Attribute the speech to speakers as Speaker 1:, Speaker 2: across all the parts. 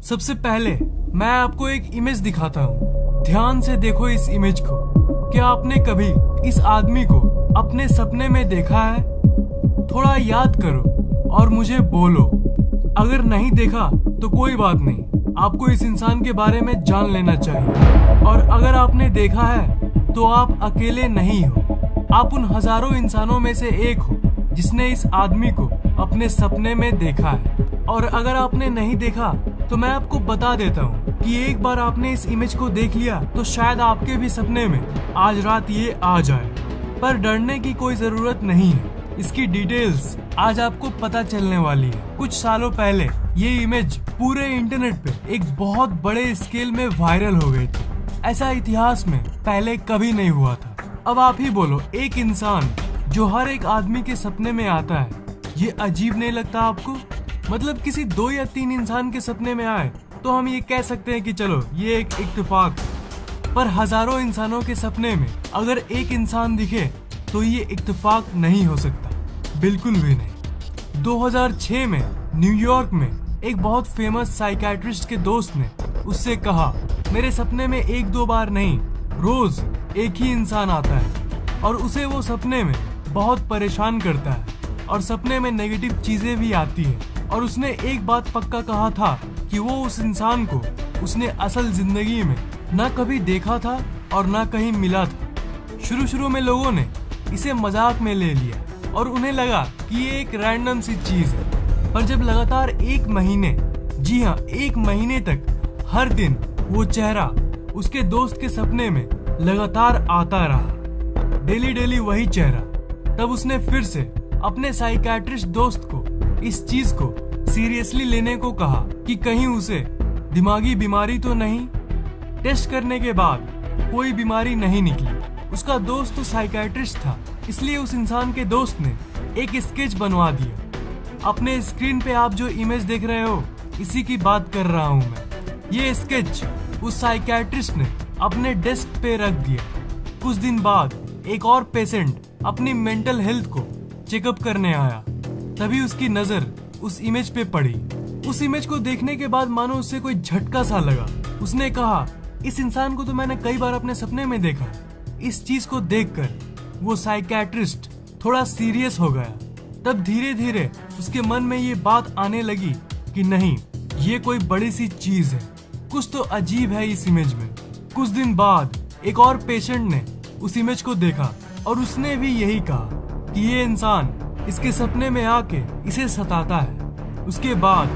Speaker 1: सबसे पहले मैं आपको एक इमेज दिखाता हूँ। ध्यान से देखो इस इमेज को। क्या आपने कभी इस आदमी को अपने सपने में देखा है? थोड़ा याद करो और मुझे बोलो। अगर नहीं देखा तो कोई बात नहीं, आपको इस इंसान के बारे में जान लेना चाहिए। और अगर आपने देखा है तो आप अकेले नहीं हो। आप उन हजारों इंसानों में से एक हो जिसने इस आदमी को अपने सपने में देखा है। और अगर आपने नहीं देखा तो मैं आपको बता देता हूँ कि एक बार आपने इस इमेज को देख लिया तो शायद आपके भी सपने में आज रात ये आ जाए। पर डरने की कोई जरूरत नहीं है, इसकी डिटेल्स आज आपको पता चलने वाली है। कुछ सालों पहले ये इमेज पूरे इंटरनेट पे एक बहुत बड़े स्केल में वायरल हो गई थी। ऐसा इतिहास में पहले कभी नहीं हुआ था। अब आप ही बोलो, एक इंसान जो हर एक आदमी के सपने में आता है, ये अजीब नहीं लगता आपको? मतलब किसी 2 या 3 इंसान के सपने में आए तो हम ये कह सकते हैं कि चलो ये एक इत्तेफाक है। पर हजारों इंसानों के सपने में अगर एक इंसान दिखे तो ये इत्तेफाक नहीं हो सकता, बिल्कुल भी नहीं। 2006 में न्यूयॉर्क में एक बहुत फेमस साइकियाट्रिस्ट के दोस्त ने उससे कहा, मेरे सपने में 1-2 बार नहीं, रोज एक ही इंसान आता है और उसे वो सपने में बहुत परेशान करता है और सपने में नेगेटिव चीजें भी आती है। और उसने एक बात पक्का कहा था कि वो उस इंसान को उसने असल जिंदगी में ना कभी देखा था और ना कहीं मिला था। शुरू में लोगों ने इसे मजाक में ले लिया और उन्हें लगा कि ये एक रैंडम सी चीज है। पर जब लगातार 1 महीने, जी हाँ 1 महीने तक हर दिन वो चेहरा उसके दोस्त के सपने में लगातार आता रहा, डेली वही चेहरा, तब उसने फिर से अपने साइकियाट्रिस्ट दोस्त को इस चीज को सीरियसली लेने को कहा कि कहीं उसे दिमागी बीमारी तो नहीं। टेस्ट करने के बाद कोई बीमारी नहीं निकली। उसका दोस्त तो साइकियाट्रिस्ट था, इसलिए उस इंसान के दोस्त ने एक स्केच बनवा दिया। अपने स्क्रीन पे आप जो इमेज देख रहे हो, इसी की बात कर रहा हूँ मैं। ये स्केच उस साइकियाट्रिस्ट ने अपने डेस्क पे रख दिया। कुछ दिन बाद एक और पेशेंट अपनी मेंटल हेल्थ को चेकअप करने आया, तभी उसकी नजर उस इमेज पे पड़ी। उस इमेज को देखने के बाद मानो उससे कोई झटका सा लगा। उसने कहा, इस इंसान को तो मैंने कई बार अपने सपने में देखा। इस चीज को देखकर वो साइकियाट्रिस्ट थोड़ा सीरियस हो गया। तब धीरे उसके मन में ये बात आने लगी कि नहीं, ये कोई बड़ी सी चीज है, कुछ तो अजीब है इस इमेज में। कुछ दिन बाद एक और पेशेंट ने उस इमेज को देखा और उसने भी यही कहा कि ये इंसान इसके सपने में आके इसे सताता है। उसके बाद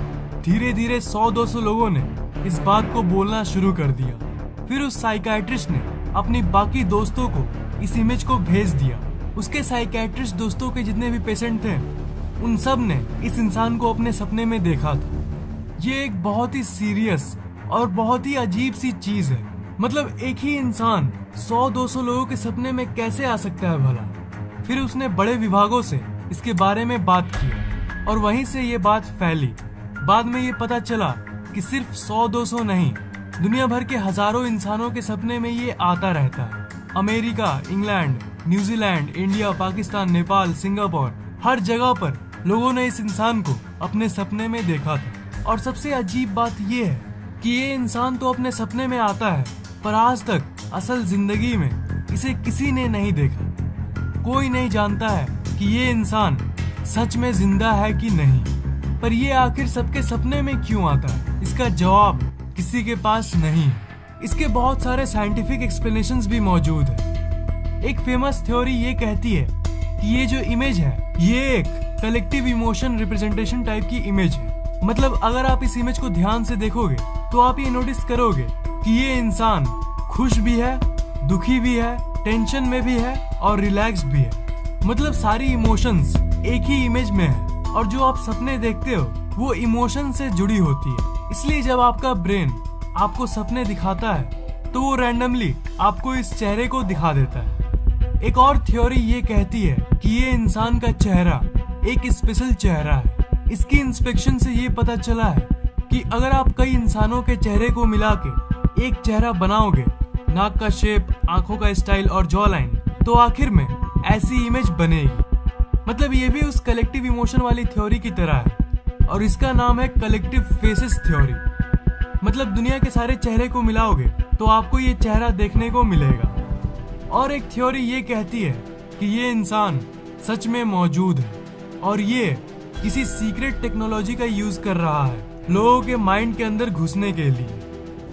Speaker 1: धीरे 100-200 लोगों ने इस बात को बोलना शुरू कर दिया। फिर उस साइकियाट्रिस्ट ने अपनी बाकी दोस्तों को इस इमेज को भेज दिया। उसके साइकियाट्रिस्ट दोस्तों के जितने भी पेशेंट थे, उन सब ने इस इंसान को अपने सपने में देखा था। ये एक बहुत ही सीरियस और बहुत ही अजीब सी चीज है। मतलब एक ही इंसान 100-200 लोगों के सपने में कैसे आ सकता है भला? फिर उसने बड़े विभागों से इसके बारे में बात की और वहीं से ये बात फैली। बाद में ये पता चला कि सिर्फ 100-200 नहीं, दुनिया भर के हजारों इंसानों के सपने में ये आता रहता है। America, England, New Zealand, India, Pakistan, Nepal, Singapore, हर जगह पर लोगों ने इस इंसान को अपने सपने में देखा था। और सबसे अजीब बात ये है कि ये इंसान तो अपने सपने में आता है, पर आज तक असल जिंदगी में इसे किसी ने नहीं देखा। कोई नहीं जानता है कि ये इंसान सच में जिंदा है कि नहीं। पर ये आखिर सबके सपने में क्यों आता है, इसका जवाब किसी के पास नहीं है। इसके बहुत सारे साइंटिफिक एक्सप्लेनेशंस भी मौजूद है। एक फेमस थ्योरी ये कहती है कि ये जो इमेज है, ये एक कलेक्टिव इमोशन रिप्रेजेंटेशन टाइप की इमेज है। मतलब अगर आप इस इमेज को ध्यान से देखोगे तो आप ये नोटिस करोगे कि ये इंसान खुश भी है, दुखी भी है, टेंशन में भी है और रिलैक्स भी है। मतलब सारी इमोशंस एक ही इमेज में है और जो आप सपने देखते हो वो इमोशन से जुड़ी होती है। इसलिए जब आपका ब्रेन आपको सपने दिखाता है तो वो रैंडमली आपको इस चेहरे को दिखा देता है। एक और थ्योरी ये कहती है कि ये इंसान का चेहरा एक स्पेशल चेहरा है। इसकी इंस्पेक्शन से ये पता चला है कि अगर आप कई इंसानों के चेहरे को मिला के एक चेहरा बनाओगे, नाक का शेप, आंखों का स्टाइल और जॉ लाइन, तो आखिर में ऐसी इमेज बनेगी। मतलब ये भी उस कलेक्टिव इमोशन वाली थ्योरी की तरह है और इसका नाम है कलेक्टिव फेसेस थ्योरी। मतलब दुनिया के सारे चेहरे को मिलाओगे तो आपको ये चेहरा देखने को मिलेगा। और एक थ्योरी ये कहती है कि ये इंसान सच में मौजूद है और ये किसी सीक्रेट टेक्नोलॉजी का यूज कर रहा है लोगों के माइंड के अंदर घुसने के लिए।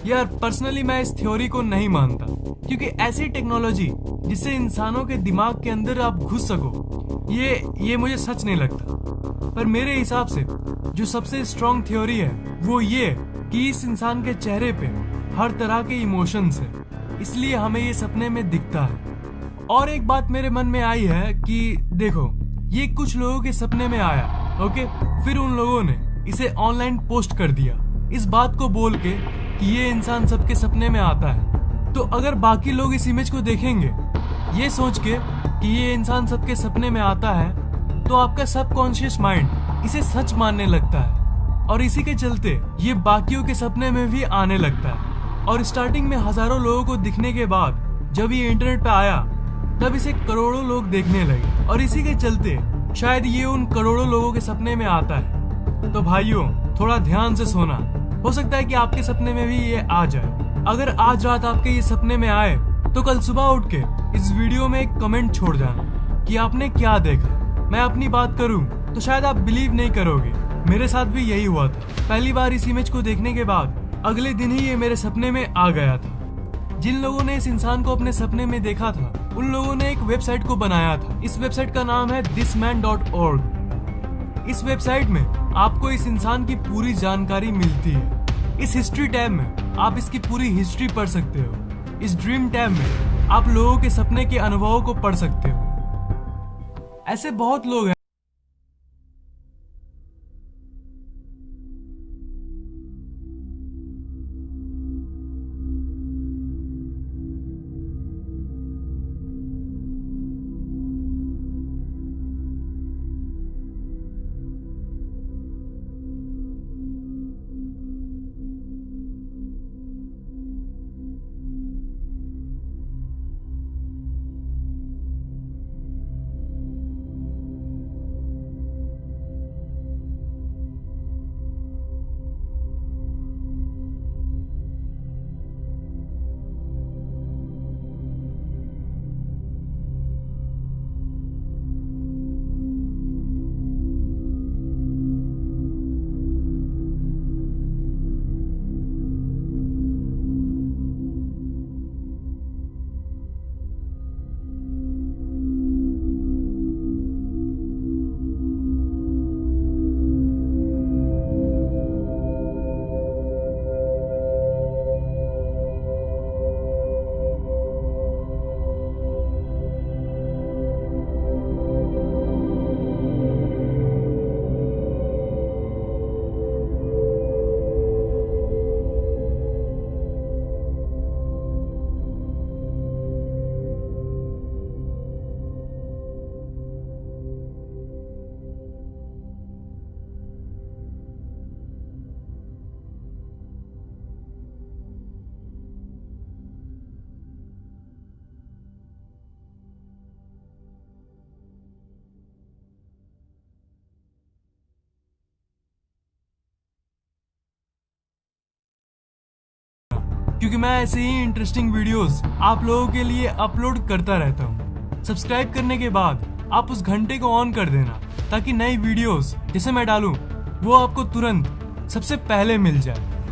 Speaker 1: यार पर्सनली मैं इस थ्योरी को नहीं मानता, क्योंकि ऐसी टेक्नोलॉजी जिससे इंसानों के दिमाग के अंदर आप घुस सको, ये मुझे सच नहीं लगता। पर मेरे हिसाब से जो सबसे स्ट्रॉन्ग थ्योरी है वो ये कि इस इंसान के चेहरे पे हर तरह के इमोशंस है, इसलिए हमें ये सपने में दिखता है। और एक बात मेरे मन में आई है कि देखो, ये कुछ लोगों के सपने में आया, ओके, फिर उन लोगों ने इसे ऑनलाइन पोस्ट कर दिया इस बात को बोल के कि ये इंसान सबके सपने में आता है। तो अगर बाकी लोग इस इमेज को देखेंगे ये सोच के कि ये इंसान सबके सपने में आता है, तो आपका सबकॉन्शियस माइंड इसे सच मानने लगता है और इसी के चलते ये बाकियों के सपने में भी आने लगता है। और स्टार्टिंग में हजारों लोगों को दिखने के बाद जब ये इंटरनेट पे आया तब इसे करोड़ों लोग देखने लगे और इसी के चलते शायद ये उन करोड़ों लोगों के सपने में आता है। तो भाइयों थोड़ा ध्यान से सोना, हो सकता है कि आपके सपने में भी ये आ जाए। अगर आज रात आपके ये सपने में आए तो कल सुबह उठ के इस वीडियो में एक कमेंट छोड़ जाना कि आपने क्या देखा। मैं अपनी बात करूं तो शायद आप बिलीव नहीं करोगे, मेरे साथ भी यही हुआ था। पहली बार इस इमेज को देखने के बाद अगले दिन ही ये मेरे सपने में आ गया था। जिन लोगों ने इस इंसान को अपने सपने में देखा था उन लोगों ने एक वेबसाइट को बनाया था। इस वेबसाइट का नाम है thisman.org। इस वेबसाइट में आपको इस इंसान की पूरी जानकारी मिलती है। इस हिस्ट्री टैब में आप इसकी पूरी हिस्ट्री पढ़ सकते हो। इस ड्रीम टैब में आप लोगों के सपने के अनुभवों को पढ़ सकते हो। ऐसे बहुत लोग हैं क्योंकि मैं ऐसे ही इंटरेस्टिंग वीडियोस आप लोगों के लिए अपलोड करता रहता हूँ। सब्सक्राइब करने के बाद आप उस घंटे को ऑन कर देना ताकि नई वीडियोस जैसे मैं डालूं वो आपको तुरंत सबसे पहले मिल जाए।